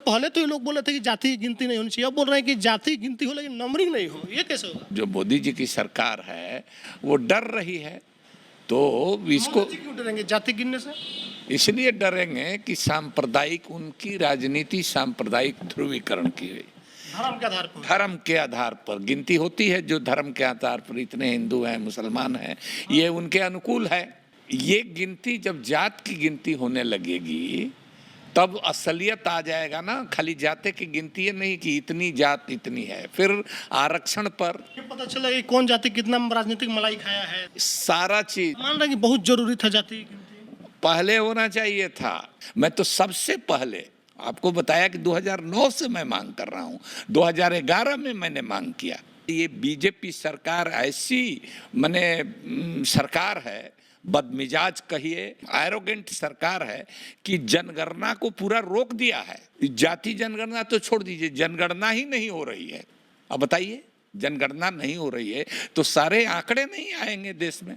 पहले तो ये लोग बोले थे कि जाति की गिनती नहीं होनी चाहिए, अब बोल रहे हैं कि जाति की गिनती हो लेकिन नंबरिंग नहीं हो, ये कैसे होगा? जो मोदी जी की सरकार है वो डर रही है, तो इसको मोदी जी क्यों डरेंगे जाति गिनने से? इसलिए डरेंगे कि सांप्रदायिक उनकी राजनीति सांप्रदायिक ध्रुवीकरण की हुई, धर्म के आधार पर। धर्म के आधार पर गिनती होती है। जो धर्म के आधार पर इतने हिंदू हैं, मुसलमान हैं, ये उनके अनुकूल है। ये गिनती जब जात की गिनती होने लगेगी तब असलियत आ जाएगा ना। खाली जाते की गिनती है नहीं कि इतनी जात इतनी है। फिर आरक्षण पर ये पता चला कि कौन जाति कितना राजनीतिक मलाई खाया है। सारा चीज मान रहे हैं कि बहुत जरूरी था जाति की गिनती, पहले होना चाहिए था। मैं तो सबसे पहले आपको बताया कि 2009 से मैं मांग कर रहा हूँ, 2011 में मैंने मांग किया। ये बीजेपी सरकार ऐसी सरकार है, बदमिजाज कहिए, एरोगेंट सरकार है कि जनगणना को पूरा रोक दिया है। जाति जनगणना तो छोड़ दीजिए, जनगणना ही नहीं हो रही है। अब बताइए, जनगणना नहीं हो रही है तो सारे आंकड़े नहीं आएंगे देश में।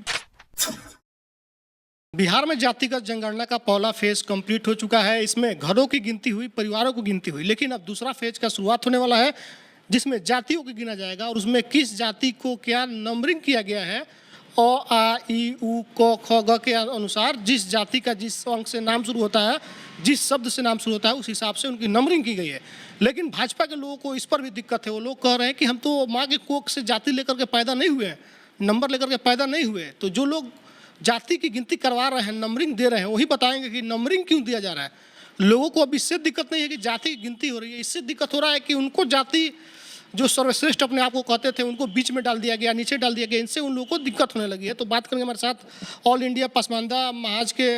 बिहार में जातिगत जनगणना का पहला फेज कंप्लीट हो चुका है। इसमें घरों की गिनती हुई, परिवारों की गिनती हुई, लेकिन अब दूसरा फेज का शुरुआत होने वाला है जिसमें जातियों को गिना जाएगा और उसमें किस जाति को क्या नंबरिंग किया गया है, अ आ इ उ क ख ग के अनुसार जिस जाति का जिस अंक से नाम शुरू होता है, जिस शब्द से नाम शुरू होता है, उस हिसाब से उनकी नंबरिंग की गई है। लेकिन भाजपा के लोगों को इस पर भी दिक्कत है। वो लोग कह रहे हैं कि हम तो माँ के कोख से जाति लेकर के पैदा नहीं हुए हैं, नंबर लेकर के पैदा नहीं हुए। तो जो लोग जाति की गिनती करवा रहे हैं, नंबरिंग दे रहे हैं, वही बताएंगे कि नंबरिंग क्यों दिया जा रहा है। लोगों को अब इससे दिक्कत नहीं है कि जाति की गिनती हो रही है, इससे दिक्कत हो रहा है कि उनको जाति जो सर्वश्रेष्ठ अपने आप को कहते थे उनको बीच में डाल दिया गया, नीचे डाल दिया गया। इनसे उन लोगों को दिक्कत होने लगी है। तो बात करेंगे, हमारे साथ ऑल इंडिया पसमानदा महाज के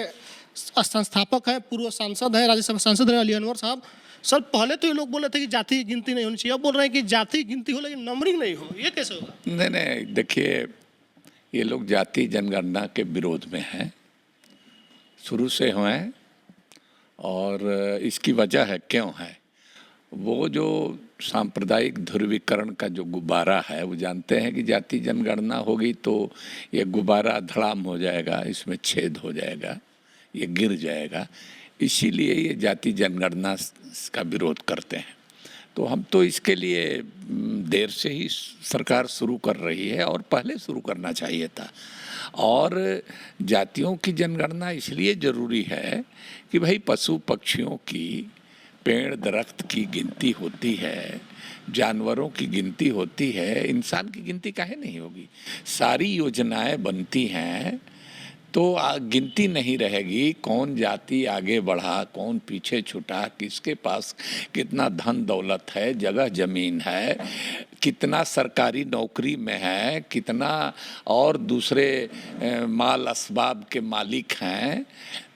संस्थापक हैं, पूर्व सांसद हैं, राज्यसभा सांसद हैं अली अनवर साहब। सर, पहले तो ये लोग बोले थे कि जाति की गिनती नहीं होनी चाहिए, अब बोल रहे हैं कि जाति की गिनती हो लेकिन नंबरिंग नहीं हो, ये कैसे होगा? नहीं, देखिए, ये लोग जाति जनगणना के विरोध में हैं, शुरू से हैं। और इसकी वजह है, क्यों है, वो जो सांप्रदायिक ध्रुवीकरण का जो गुब्बारा है, वो जानते हैं कि जाति जनगणना होगी तो ये गुब्बारा धड़ाम हो जाएगा, इसमें छेद हो जाएगा, ये गिर जाएगा। इसीलिए ये जाति जनगणना का विरोध करते हैं। तो हम तो इसके लिए देर से ही सरकार शुरू कर रही है और पहले शुरू करना चाहिए था। और जातियों की जनगणना इसलिए ज़रूरी है कि भाई पशु पक्षियों की, पेड़ दरख्त की गिनती होती है, जानवरों की गिनती होती है, इंसान की गिनती काहे नहीं होगी? सारी योजनाएं बनती हैं तो गिनती नहीं रहेगी। कौन जाति आगे बढ़ा, कौन पीछे छूटा, किसके पास कितना धन दौलत है, जगह जमीन है, कितना सरकारी नौकरी में है, कितना और दूसरे माल असबाब के मालिक हैं,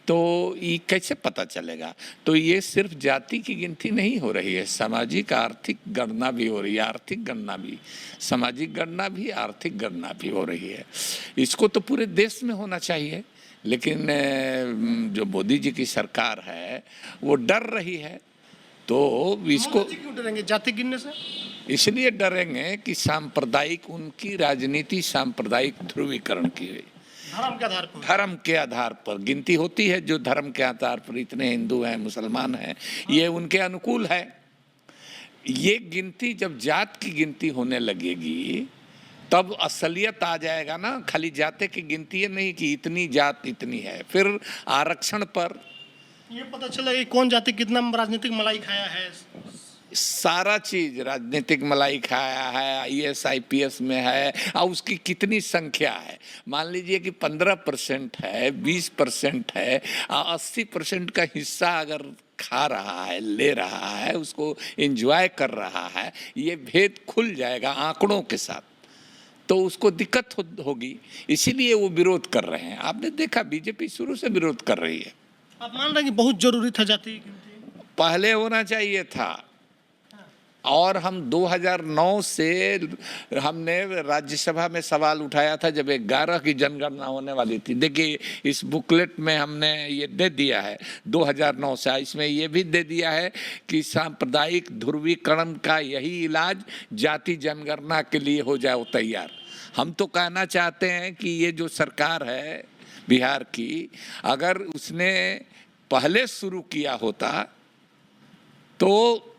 तो ये कैसे पता चलेगा? तो ये सिर्फ जाति की गिनती नहीं हो रही है, सामाजिक आर्थिक गणना भी हो रही है। आर्थिक गणना भी, सामाजिक गणना भी, आर्थिक गणना भी हो रही है। इसको तो पूरे देश में होना चाहिए, लेकिन जो मोदी जी की सरकार है वो डर रही है। तो इसको मोदी जी क्यों डरेंगे जाति गिनने से? इसलिए डरेंगे कि सांप्रदायिक उनकी राजनीति सांप्रदायिक ध्रुवीकरण की हुई, धर्म के आधार पर। धर्म के आधार पर गिनती होती है। जो धर्म के आधार पर इतने हिंदू हैं, मुसलमान हैं, ये उनके अनुकूल है। ये गिनती जब जात की गिनती होने लगेगी तब असलियत आ जाएगा ना। खाली जाते की गिनती है नहीं कि इतनी जात इतनी है। फिर आरक्षण पर ये पता चला कि कौन जाति कितना राजनीतिक मलाई खाया है। सारा चीज राजनीतिक मलाई खाया है, IAS IPS में है, और उसकी कितनी संख्या है। मान लीजिए कि 15% है, 20% है, 80% का हिस्सा अगर खा रहा है, ले रहा है, उसको एंजॉय कर रहा है, ये भेद खुल जाएगा आंकड़ों के साथ, तो उसको दिक्कत होगी। इसीलिए वो विरोध कर रहे हैं। आपने देखा बीजेपी शुरू से विरोध कर रही है। आप मान रहे हैं कि बहुत जरूरी था जाति की गिनती? पहले होना चाहिए था। और हम 2009 से हमने राज्यसभा में सवाल उठाया था जब 11 की जनगणना होने वाली थी। देखिए, इस बुकलेट में हमने ये दे दिया है 2009 से। इसमें ये भी दे दिया है कि सांप्रदायिक ध्रुवीकरण का यही इलाज जाति जनगणना के लिए हो जाए वो तैयार। हम तो कहना चाहते हैं कि ये जो सरकार है बिहार की, अगर उसने पहले शुरू किया होता तो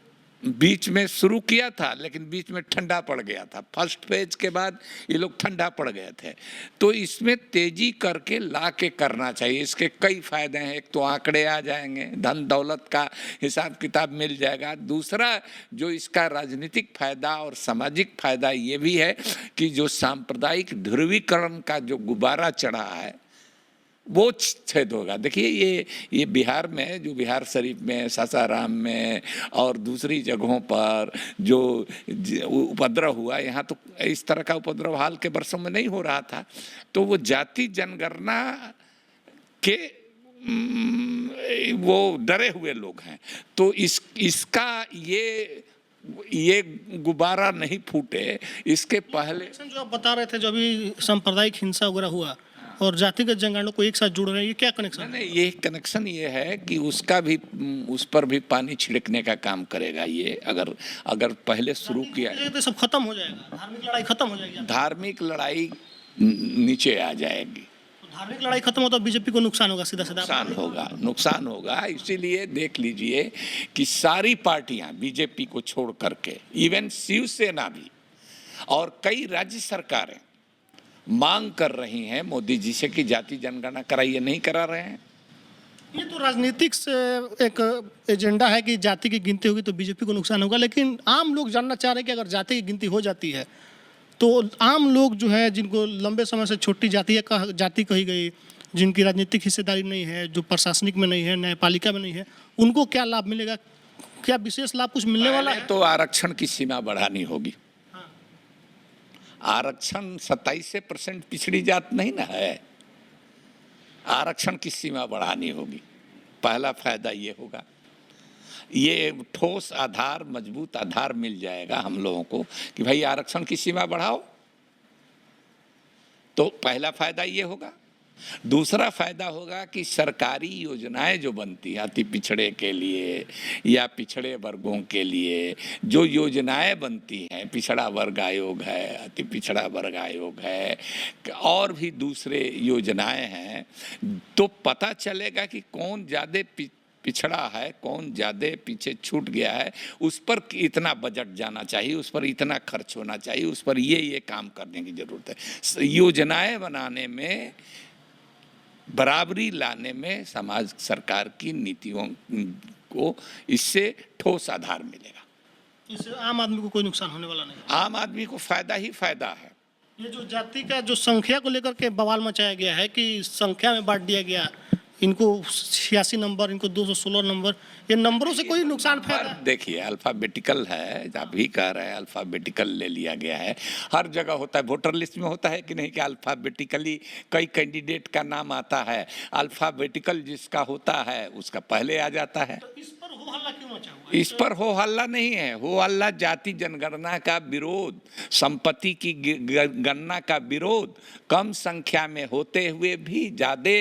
बीच में शुरू किया था, लेकिन बीच में ठंडा पड़ गया था। फर्स्ट फेज के बाद ये लोग ठंडा पड़ गए थे। तो इसमें तेजी करके ला के करना चाहिए। इसके कई फायदे हैं। एक तो आंकड़े आ जाएंगे, धन दौलत का हिसाब किताब मिल जाएगा। दूसरा जो इसका राजनीतिक फायदा और सामाजिक फायदा ये भी है कि जो सांप्रदायिक ध्रुवीकरण का जो गुब्बारा चढ़ा है वो छेद होगा। देखिए ये बिहार में, जो बिहार शरीफ में, सासाराम में और दूसरी जगहों पर जो उपद्रव हुआ, यहाँ तो इस तरह का उपद्रव हाल के वर्षों में नहीं हो रहा था। तो वो जाति जनगणना के वो डरे हुए लोग हैं। तो इसका ये गुब्बारा नहीं फूटे इसके पहले। जो आप बता रहे थे, जो अभी सांप्रदायिक हिंसा वगैरह हुआ और जातिगत जनगणना को एक साथ जोड़ रहे हैं, ये क्या कनेक्शन? नहीं, ये कनेक्शन ये है कि उसका भी, उस पर भी पानी छिड़कने का काम करेगा ये। अगर पहले शुरू किया तो सब खत्म हो जाएगा, धार्मिक लड़ाई खत्म हो जाएगी। धार्मिक लड़ाई नीचे आ जाएगी। तो धार्मिक लड़ाई खत्म हो तो बीजेपी को नुकसान होगा, सीधा सीधा नुकसान होगा। इसीलिए देख लीजिए कि सारी पार्टियां बीजेपी को छोड़ करके, इवन शिवसेना भी और कई राज्य सरकारें मांग कर रही हैं मोदी जी से कि जाति जनगणना कराइए, नहीं करा रहे हैं। ये तो राजनीतिक से एक एजेंडा है कि जाति की गिनती होगी तो बीजेपी को नुकसान होगा, लेकिन आम लोग जानना चाह रहे हैं कि अगर जाति की गिनती हो जाती है तो आम लोग जो है, जिनको लंबे समय से छोटी जाति कही गई, जिनकी राजनीतिक हिस्सेदारी नहीं है, जो प्रशासनिक में नहीं है, न्यायपालिका में नहीं है, उनको क्या लाभ मिलेगा? क्या विशेष लाभ कुछ मिलने वाला है? तो आरक्षण की सीमा बढ़ानी होगी। आरक्षण 27% पिछड़ी जात नहीं ना है। आरक्षण की सीमा बढ़ानी होगी। पहला फायदा ये होगा, ये ठोस आधार, मजबूत आधार मिल जाएगा हम लोगों को कि भाई आरक्षण की सीमा बढ़ाओ। तो पहला फायदा ये होगा। दूसरा फायदा होगा कि सरकारी योजनाएं जो बनती हैं अति पिछड़े के लिए या पिछड़े वर्गों के लिए, जो योजनाएं बनती हैं, पिछड़ा वर्ग आयोग है, अति पिछड़ा वर्ग आयोग है और भी दूसरे योजनाएं हैं, तो पता चलेगा कि कौन ज़्यादा पिछड़ा है, कौन ज़्यादा पीछे छूट गया है, उस पर इतना बजट जाना चाहिए, उस पर इतना खर्च होना चाहिए, उस पर ये काम करने की ज़रूरत है। योजनाएं बनाने में, बराबरी लाने में समाज सरकार की नीतियों को इससे ठोस आधार मिलेगा। इससे आम आदमी को कोई नुकसान होने वाला नहीं। आम आदमी को फायदा ही फायदा है। ये जो जाति का जो संख्या को लेकर के बवाल मचाया गया है कि संख्या में बांट दिया गया, इनको 86 नंबर, इनको 216 नंबर, ये नंबरों से कोई नुकसान फायदा? देखिए, अल्फ़ाबेटिकल है, आप ही कह रहे हैं अल्फ़ाबेटिकल ले लिया गया है। हर जगह होता है, वोटर लिस्ट में होता है कि नहीं कि अल्फ़ाबेटिकली कई कैंडिडेट का नाम आता है, अल्फ़ाबेटिकल जिसका होता है उसका पहले आ जाता है। तो इस पर हो हल्ला क्यों मचा हुआ? इस पर हो हल्ला नहीं है। हो हल्ला जाति जनगणना का विरोध, संपत्ति की गणना का विरोध, कम संख्या में होते हुए भी ज़्यादा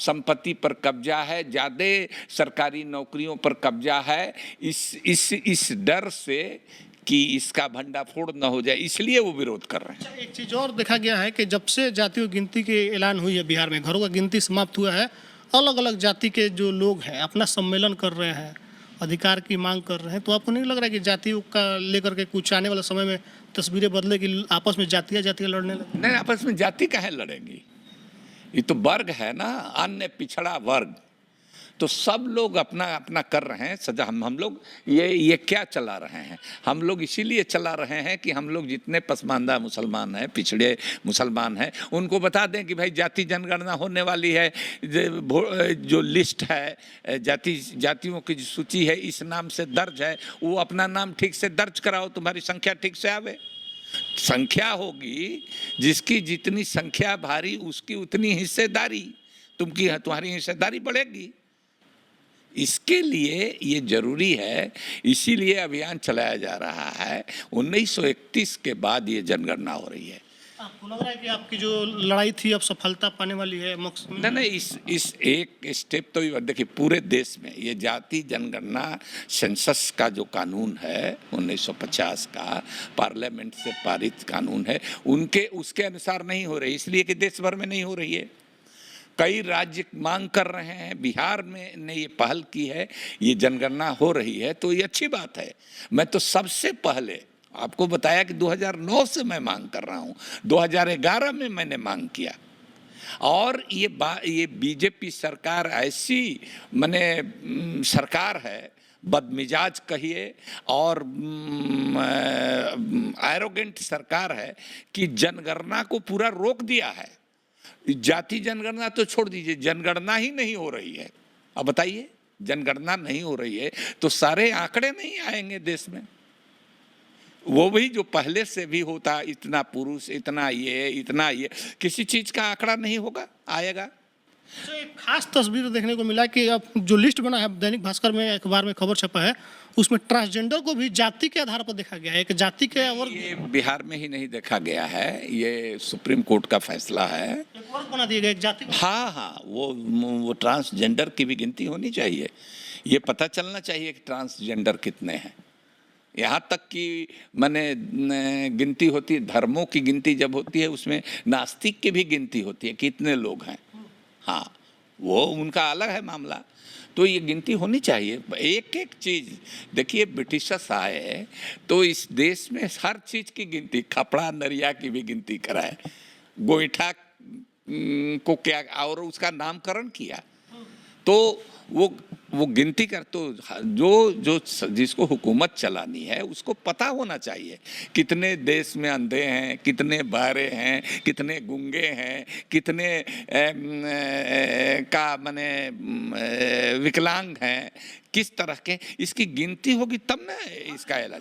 संपत्ति पर कब्जा है, ज़्यादा सरकारी नौकरियों पर कब्जा है, इस डर से कि इसका भंडाफोड़ न हो जाए, इसलिए वो विरोध कर रहे हैं। एक चीज़ और देखा गया है कि जब से जातीय गिनती के ऐलान हुई है बिहार में, घरों का गिनती समाप्त हुआ है, अलग अलग जाति के जो लोग हैं अपना सम्मेलन कर रहे हैं, अधिकार की मांग कर रहे हैं। तो आपको नहीं लग रहा है कि जातियों का लेकर के कुछ आने वाले समय में तस्वीरें बदले कि आपस में जातियाँ लड़ने लगे? नहीं, आपस में जाति काहे लड़ेंगी? ये तो वर्ग है ना, अन्य पिछड़ा वर्ग। तो सब लोग अपना अपना कर रहे हैं सजा। हम लोग ये क्या चला रहे हैं? हम लोग इसीलिए चला रहे हैं कि हम लोग जितने पसमानदा मुसलमान हैं, पिछड़े मुसलमान हैं, उनको बता दें कि भाई जाति जनगणना होने वाली है, जो लिस्ट है, जातियों की जो सूची है इस नाम से दर्ज है, वो अपना नाम ठीक से दर्ज कराओ, तुम्हारी संख्या ठीक से आवे। संख्या होगी, जिसकी जितनी संख्या भारी उसकी उतनी हिस्सेदारी, तुम्हारी हिस्सेदारी बढ़ेगी। इसके लिए ये जरूरी है, इसीलिए अभियान चलाया जा रहा है। 1931 के बाद ये जनगणना हो रही है। आपको लग रहा है कि आपकी जो लड़ाई थी अब सफलता पाने वाली है? नहीं, इस एक स्टेप तो देखिए, पूरे देश में ये जाति जनगणना सेंसस का जो कानून है 1950 का, पार्लियामेंट से पारित कानून है, उसके अनुसार नहीं हो रही, इसलिए कि देश भर में नहीं हो रही है। कई राज्य मांग कर रहे हैं, बिहार में ने ये पहल की है, ये जनगणना हो रही है, तो ये अच्छी बात है। मैं तो सबसे पहले आपको बताया कि 2009 से मैं मांग कर रहा हूँ, 2011 में मैंने मांग किया। और ये बीजेपी सरकार ऐसी सरकार है, बदमिजाज कहिए और एरोगेंट सरकार है कि जनगणना को पूरा रोक दिया है। जाति जनगणना तो छोड़ दीजिए, जनगणना ही नहीं हो रही है। अब बताइए, जनगणना नहीं हो रही है तो सारे आंकड़े नहीं आएंगे देश में। वो भी जो पहले से भी होता, इतना पुरुष, इतना ये, किसी चीज का आंकड़ा नहीं होगा, आएगा। तो एक खास तस्वीर देखने को मिला कि अब जो लिस्ट बना है, दैनिक भास्कर में अखबार में खबर छपा है, उसमें ट्रांसजेंडर को भी जाति के आधार पर देखा गया है, एक जाति के वर्ग। ये बिहार में ही नहीं देखा गया है, ये सुप्रीम कोर्ट का फैसला है। एक वर्ग बना दिया गया, एक जाति। हाँ, वो ट्रांसजेंडर की भी गिनती होनी चाहिए। ये पता चलना चाहिए कि ट्रांसजेंडर कितने हैं। यहाँ तक कि गिनती होती है, धर्मों की गिनती जब होती है उसमें नास्तिक की भी गिनती होती है, कितने लोग हैं। हाँ, वो उनका अलग है मामला। तो ये गिनती होनी चाहिए, एक एक चीज़। देखिए, ब्रिटिशर्स आए तो इस देश में हर चीज़ की गिनती, कपड़ा नरिया की भी गिनती कराए, गोईठा को क्या और उसका नामकरण किया। तो वो गिनती कर, तो जो जिसको हुकूमत चलानी है उसको पता होना चाहिए कितने देश में अंधे हैं, कितने बहरे हैं, कितने गूंगे हैं, कितने विकलांग हैं, किस तरह के। इसकी गिनती होगी तब ना इसका इलाज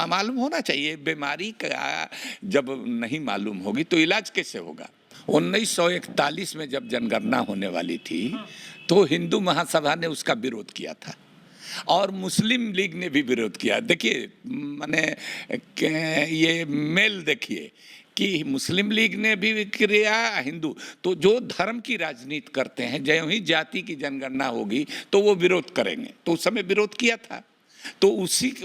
मालूम होना चाहिए। बीमारी का जब नहीं मालूम होगी तो इलाज कैसे होगा। 1941 में जब जनगणना होने वाली थी तो हिंदू महासभा ने उसका विरोध किया था और मुस्लिम लीग ने भी विरोध किया। देखिए, ये मेल देखिए कि मुस्लिम लीग ने भी किया, हिंदू तो जो धर्म की राजनीति करते हैं, जो ही जाति की जनगणना होगी तो वो विरोध करेंगे, तो उस समय विरोध किया था। तो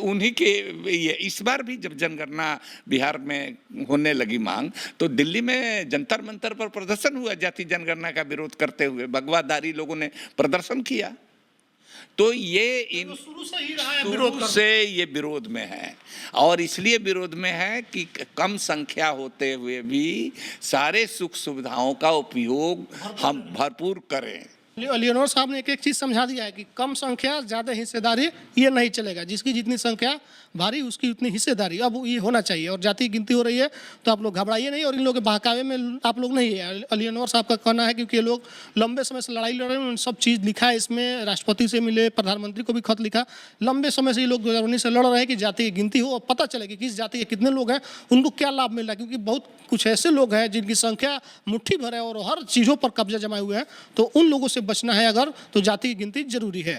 उन्हीं के ये इस बार भी जब जनगणना बिहार में होने लगी मांग, तो दिल्ली में जंतर मंतर पर प्रदर्शन हुआ जाति जनगणना का विरोध करते हुए, भगवाधारी लोगों ने प्रदर्शन किया। तो ये शुरू से ही रहा है, शुरू से ये विरोध में है, और इसलिए विरोध में है कि कम संख्या होते हुए भी सारे सुख सुविधाओं का उपयोग हम भरपूर करें। लियोनोर साहब ने एक चीज़ समझा दिया है कि कम संख्या ज़्यादा हिस्सेदारी ये नहीं चलेगा, जिसकी जितनी संख्या भारी उसकी उतनी हिस्सेदारी, अब ये होना चाहिए। और जाति की गिनती हो रही है तो आप लोग घबराइए नहीं और इन लोगों के बहकावे में आप लोग नहीं है। लियोनोर साहब का कहना है क्योंकि ये लोग लंबे समय से लड़ाई लड़ रहे हैं, सब चीज़ लिखा है इसमें, राष्ट्रपति से मिले, प्रधानमंत्री को भी खत लिखा। लंबे समय से ये लोग 2019 से लड़ रहे हैं कि जाति की गिनती हो और पता चले कि किस जाति के कितने लोग हैं, उनको क्या लाभ मिल रहा है। क्योंकि बहुत कुछ ऐसे लोग हैं जिनकी संख्या मुट्ठी भर है और हर चीज़ों पर कब्जा जमाए हुए हैं, तो उन लोगों से बचना है अगर, तो जाति की गिनती जरूरी है।